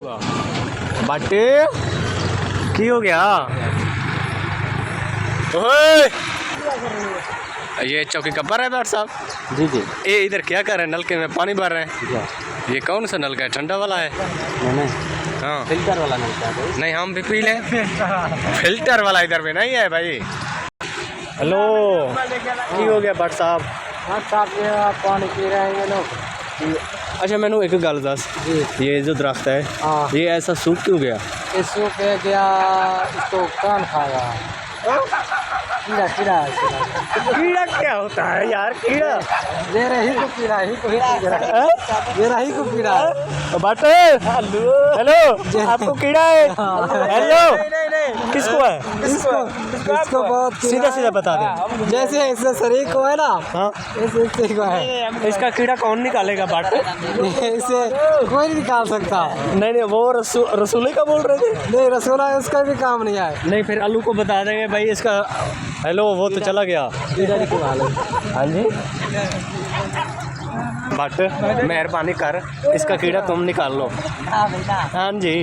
बाटे की हो गया? ओए ये चौकी का भर है बैठ साहब? जी जी। ये इधर क्या कर रहे हैं? नलके में पानी भर रहे हैं। ये कौन सा नलका है? ठंडा वाला है? नहीं हाँ फिल्टर वाला नलका है। नहीं हम भी पी लें। फिल्टर वाला इधर में नहीं है भाई। हेलो की हो गया भट्ट साहब? पानी पी रहे हैं ये लोग। अच्छा मैंने एक गल दस, ये जो दरख्त है ये ऐसा सूख क्यों गया? ये सूख गया, इसको कौन खाएगा? कीड़ा कीड़ा है। कीड़ा क्या होता है यार? कीड़ा मेरा ही को कीड़ा ही को मेरा ही को कीड़ा है। बट हेलो आपको कीड़ा है? हेलो किसको है? इसको बहुत सीधा सीधा बता दे। जैसे इससे शरीर को है ना, हाँ इसे को है। इसका कीड़ा कौन निकालेगा बट? इसे कोई नहीं निकाल सकता। नहीं वो रसूली का बोल रहे थे। नहीं रसोला उसका भी काम नहीं है। नहीं फिर आलू को बता देंगे भाई इसका। हेलो वो तो चला गया। हाँ जी बट मेहरबानी कर इसका कीड़ा तुम निकाल लो। हाँ जी।